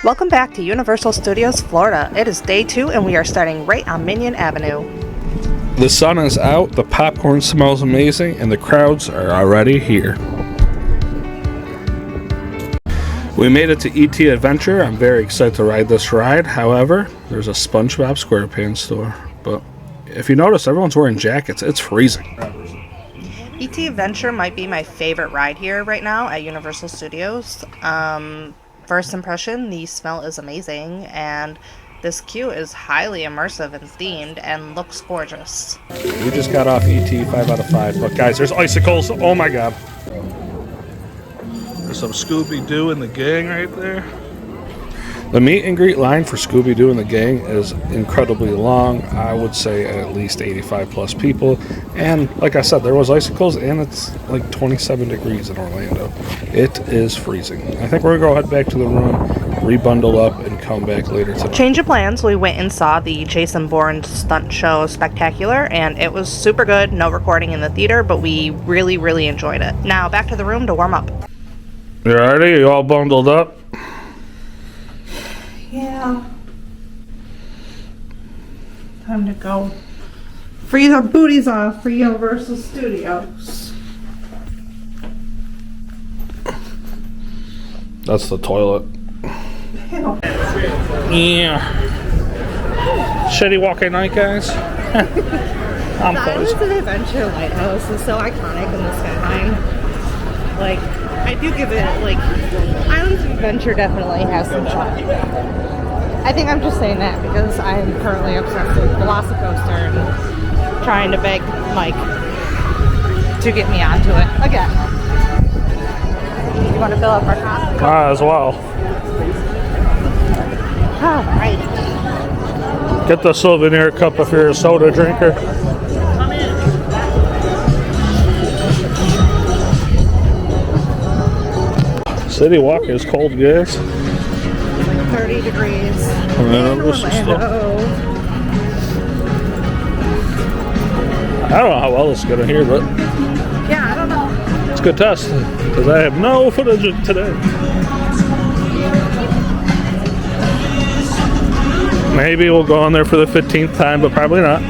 Welcome back to Universal Studios Florida. It is day 2 and we are starting right on Minion Avenue. The sun is out, the popcorn smells amazing, and the crowds are already here. We made it to ET Adventure. I'm very excited to ride this ride. However, there's a SpongeBob SquarePants store. But if you notice, everyone's wearing jackets. It's freezing. ET Adventure might be my favorite ride here right now at Universal Studios. First impression, the smell is amazing, and this queue is highly immersive and themed and looks gorgeous. We just got off ET 5 out of 5. But guys, there's icicles. Oh my god. There's some Scooby-Doo and the gang right there. The meet and greet line for Scooby-Doo and the gang is incredibly long. I would say at least 85 plus people. And like I said, there was icicles and it's like 27 degrees in Orlando. It is freezing. I think we're going to go head back to the room, rebundle up, and come back later today. Change of plans, we went and saw the Jason Bourne stunt show Spectacular, and it was super good. No recording in the theater, but we really enjoyed it. Now back to the room to warm up. You ready? You all bundled up? Yeah. Time to go. Freeze our booties off for Universal Studios. That's the toilet. Yeah. Shitty walking night, guys. I'm The Islands of Adventure Lighthouse is so iconic in the skyline. Like, I do give it, like, Islands of Adventure definitely has some charm. I think I'm just saying that because I'm currently obsessed with Velocicoaster and trying to beg Mike to get me onto it again. You want to fill up our cup? As well. Alright. Get the souvenir cup if you're a soda drinker. Come in. City Walk is cold, guys. 30 degrees. Orlando. I don't know how well it's going to hear, but Yeah, I don't know. it's a good test because I have no footage of today. Maybe we'll go on there for the 15th time, but probably not.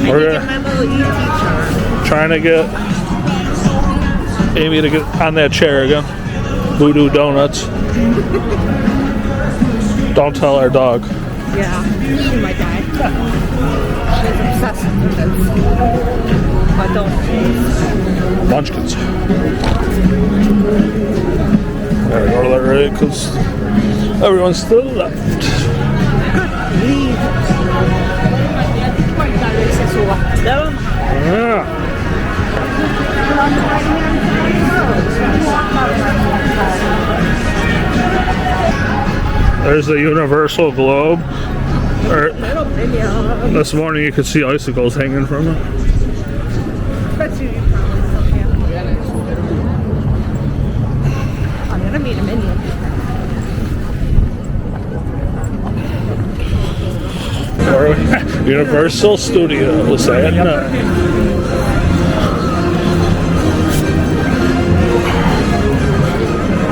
We're My little ET charm. trying to get Amy to get on that chair again. Voodoo Donuts. Don't tell our dog. Yeah, she might die. She's obsessed with this. But don't. Munchkins. There we go to that right because everyone's still left. Yeah. There's the Universal Globe. This morning you could see icicles hanging from it. I'm gonna meet a Minion. Universal Studios at night.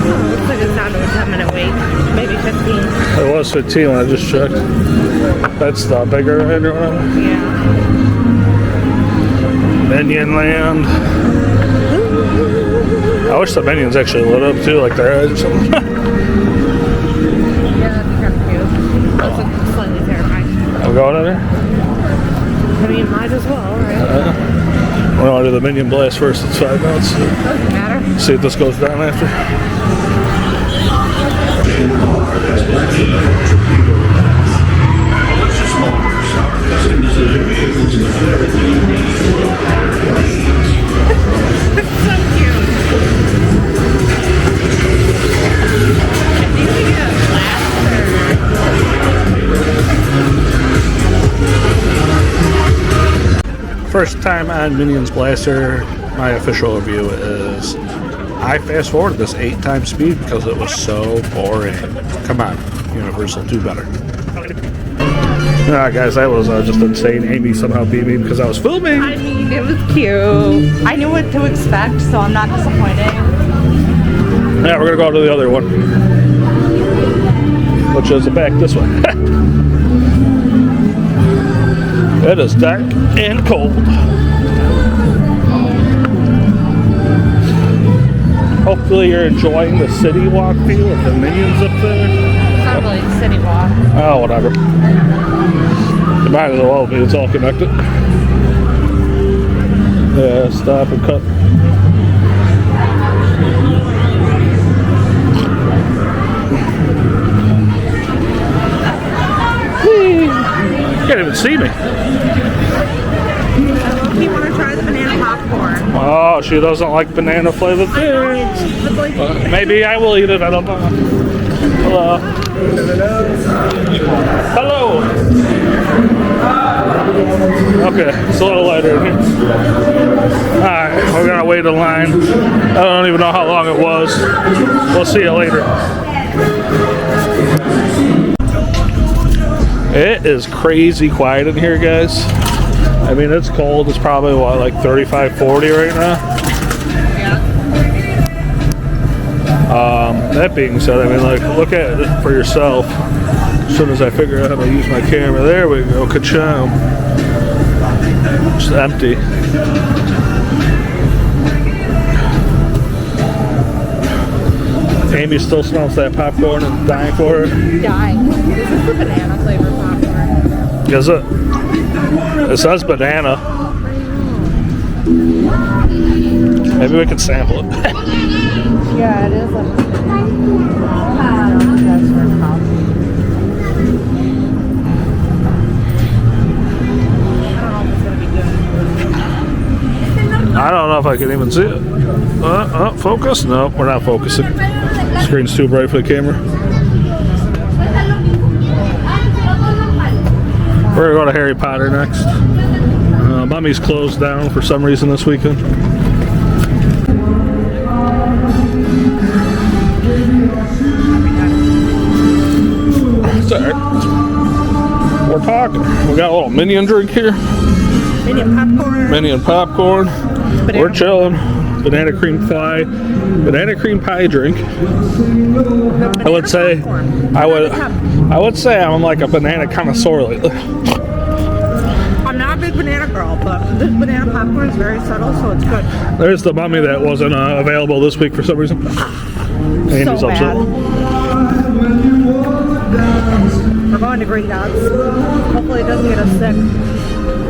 Looks like it's down to a 10-minute wait. Maybe 15. It was 15 when I just checked. That's the bigger ride or whatever. Yeah. Minion Land. I wish the Minions actually lit up too, like their heads or something. Yeah, that'd be kind of cute. Those look slightly terrifying. I'm going in there. I mean, might as well, right? We're going to do the Minion Blast first. It's 5 minutes. Doesn't matter. See if this goes down after. So cute. I think we get a blaster. First time on Minions Blaster, my official review is I fast forwarded this 8 times speed because it was so boring. Come on, Universal, do better. Nah, guys, that was just insane. Amy somehow beat me because I was filming. I mean, it was cute. I knew what to expect, so I'm not disappointed. Yeah, we're gonna go to the other one. which is back this way. It is dark and cold. Hopefully you're enjoying the city walk view with the minions up there. It's not really a city walk. Oh, whatever. It might as well be. It's all connected. Yeah, stop and cut. Can't even see me. You want to try the banana popcorn? Oh, she doesn't like banana flavored things. Maybe I will eat it. I don't know. Hello. Hello. Okay, it's a little lighter in here. Alright, we're gonna wait in line. I don't even know how long it was. We'll see you later. It is crazy quiet in here, guys. I mean, it's cold. It's probably, what, like 35, 40 right now? That being said, I mean, like, look at it for yourself. As soon as I figure out how to use my camera. There we go. Ka-chow. Just empty. Amy still smells that popcorn and dying for it. Dying. This is the banana flavor popcorn. Is it? It says banana. Maybe we can sample it. Yeah, it is like I don't know if I can even see it. Focus? No, we're not focusing. Screen's too bright for the camera. We're going to Harry Potter next. Mummy's closed down for some reason this weekend. It's alright. We're talking. We got a little Minion drink here. Minion popcorn. Minion popcorn. Banana. We're chilling. Banana cream pie. Banana cream pie drink. I would say I would say I'm like a banana connoisseur lately. I'm not a big banana girl, but this banana popcorn is very subtle, so it's good. There's the mummy that wasn't available this week for some reason. Amy's So upset. bad. We're going to Green Dots. Hopefully it doesn't get us sick.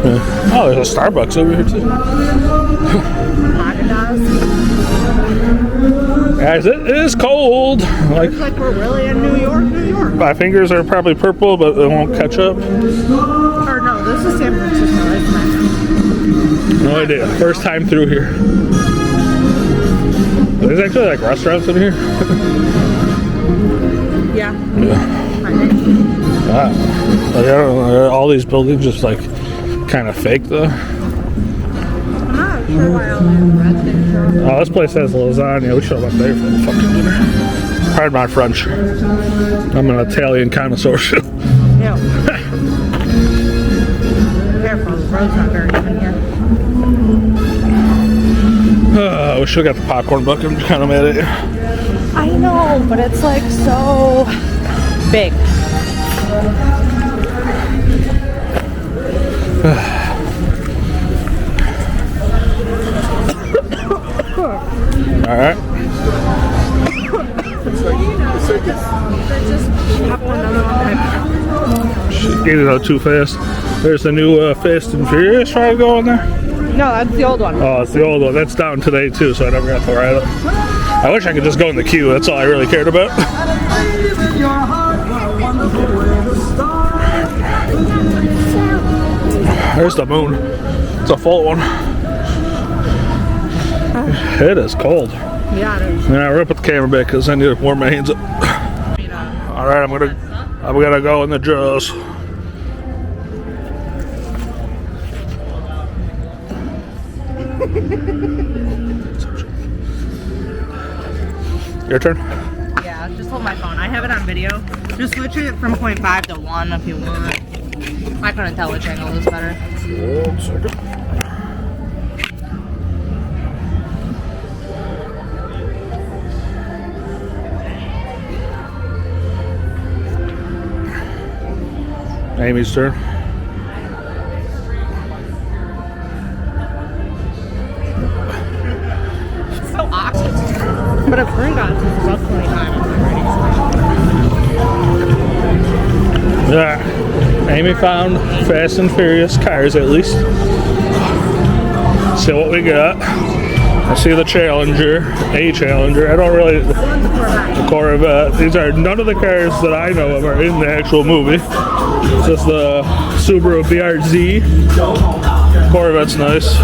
Yeah. Oh, there's a Starbucks over here too. Guys, it is cold. It's like we're really in New York, New York. My fingers are probably purple, but they won't catch up. Or no, this is San Francisco, isn't it? No idea. First time through here. There's actually like restaurants in here. Yeah. Yeah. I think. Wow. Like, I don't know, all these buildings just like kind of fake though. I'm not sure why all these red things are. Oh, this place has lasagna. We should have went there for the fucking dinner. Pardon my French. I'm an Italian connoisseur. Yeah. Careful, the road's not very even here. We should have got the popcorn bucket. I'm kind of mad at you. I know, but it's like so big. All right. Eat it out too fast. There's the new Fast and Furious ride going there. No, that's the old one. Oh, it's the old one. That's down today too, so I never got to ride it. I wish I could just go in the queue. That's all I really cared about. There's the moon. It's a full one. It is cold. Yeah, it is. Yeah, we're gonna put the camera back because I need to warm my hands up. All right, I'm gonna go in the jaws. Your turn. Yeah, just hold my phone. I have it on video. Just switch it from 0.5 to 1 if you want. I couldn't tell which angle was better. 1 second. Amy's turn. So awesome. But if Gringotts is above 25, I'm ready. Yeah. Amy found Fast and Furious cars at least. See what we got. I see the Challenger, a Challenger. I don't really. The Corvette. These are none of the cars that I know of are in the actual movie. It's just the Subaru BRZ. Corvette's nice.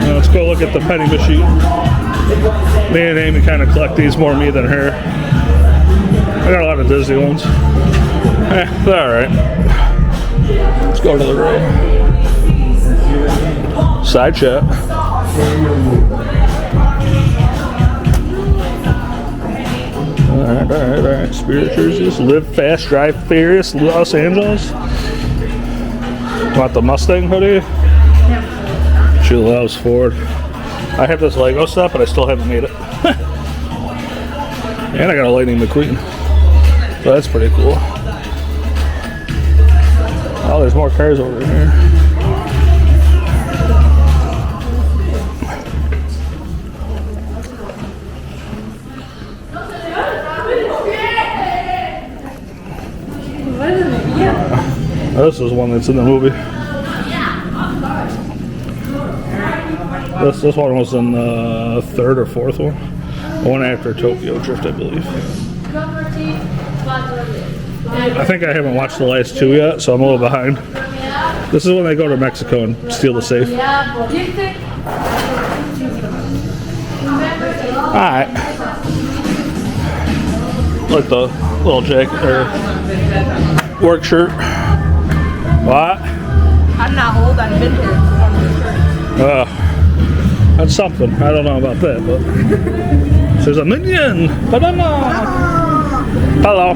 Let's go look at the penny machine. Me and Amy kind of collect these, more me than her. I got a lot of Disney ones. They're alright. Let's go to the right. Side chat. Alright. Spirit jerseys. Live fast, drive furious, Los Angeles. Want the Mustang hoodie? She loves Ford. I have this Lego stuff, but I still haven't made it. And I got a Lightning McQueen. So that's pretty cool. Oh, there's more cars over here. This is one that's in the movie. This one was in the third or fourth one. The one after Tokyo Drift, I believe. I think I haven't watched the last two yet, so I'm a little behind. This is when they go to Mexico and steal the safe. Alright. Like the little jacket or work shirt. What? I'm not old, I'm vintage. That's something. I don't know about that, but there's a Minion. Banana. Hello.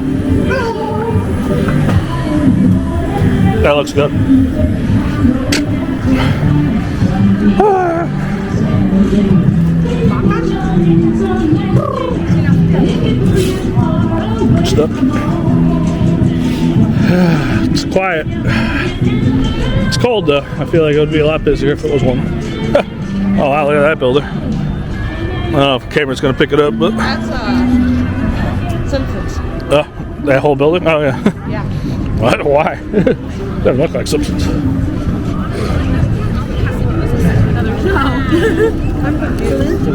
That looks good. Stuff. It's quiet. It's cold though. I feel like it would be a lot busier if it was warm. Oh wow, look at that builder. I don't know if the camera's gonna pick it up, but That's Simpsons. that whole building? Oh yeah. Yeah. What? Why? Doesn't look like Simpsons. Another show. I'm confused.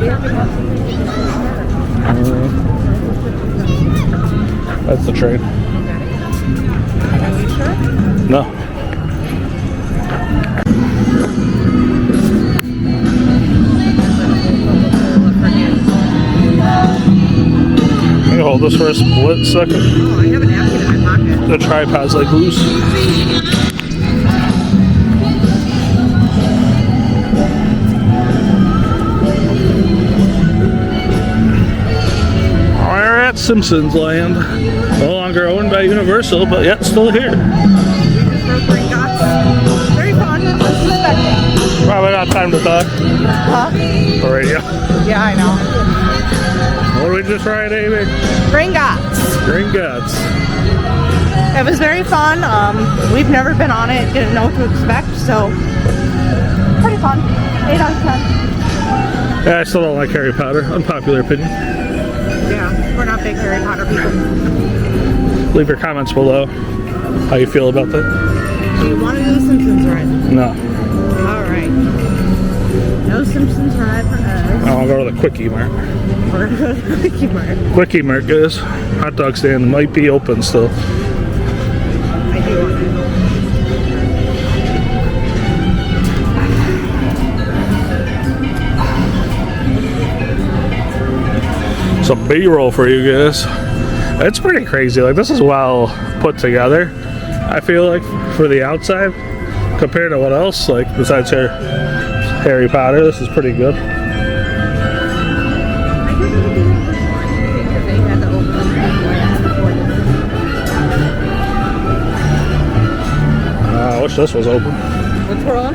That's the train. Are you sure? No. Can you hold this for a split second? Oh, I have a napkin in my pocket. The tripod's like loose. We're at Simpsons Land. No longer owned by Universal, but yet still here. We just rode Gringotts. Very fun. Unsuspecting. Probably not time to talk. Huh? For radio. Yeah, I know. What did we just ride, Amy? Gringotts. Green Guts. It was very fun. We've never been on it, didn't know what to expect, so pretty fun. 8 out of 10. Yeah, I still don't like Harry Potter. Unpopular opinion. Yeah, we're not big Harry Potter people. Leave your comments below. How you feel about that? Do you want to do the Simpsons ride? No. Alright. No Simpsons ride for us. I want to go to the Quickie Mart. We're going to go to the Quickie Mart. Quickie Mart, guys. Hot dog stand might be open still. I do want to. Some B-roll for you guys. It's pretty crazy. Like, this is well put together, I feel like, for the outside compared to what else, like besides Harry Potter. This is pretty good. I wish this was open. What's wrong?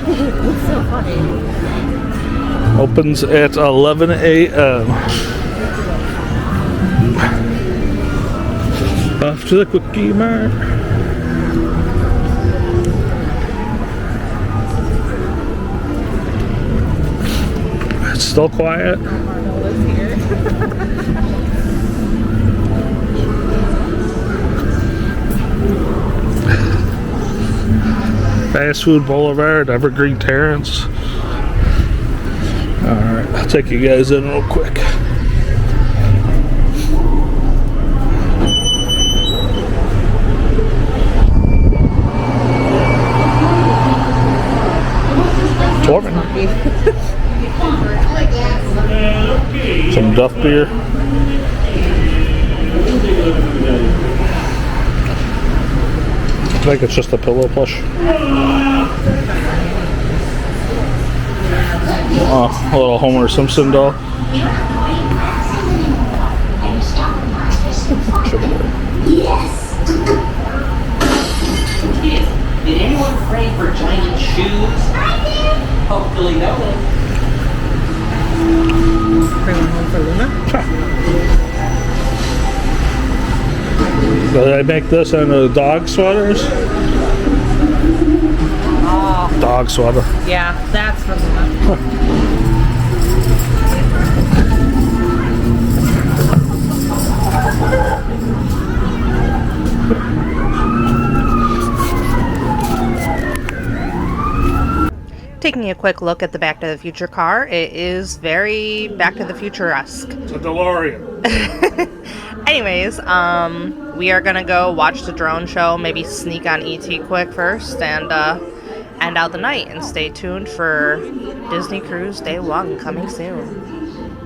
It's so funny. Opens at 11 a.m. Off to the Quickie Mart. It's still quiet. Fast Food Boulevard, Evergreen Terrace. Alright, I'll take you guys in real quick. Torben. Some Duff beer. I think it's just a pillow plush. Oh, a little Homer Simpson doll. Yes. Did anyone pray for giant shoes? I did. Hopefully no one. Bring one home for Luna. Did I make this into dog sweaters? Oh, Dog sweater. yeah, that's for Luna. Taking a quick look at the Back to the Future car, it is very Back to the Future-esque. It's a DeLorean. Anyways, we are gonna go watch the drone show, maybe sneak on ET quick first, and end out the night. And stay tuned for Disney Cruise Day 1 coming soon.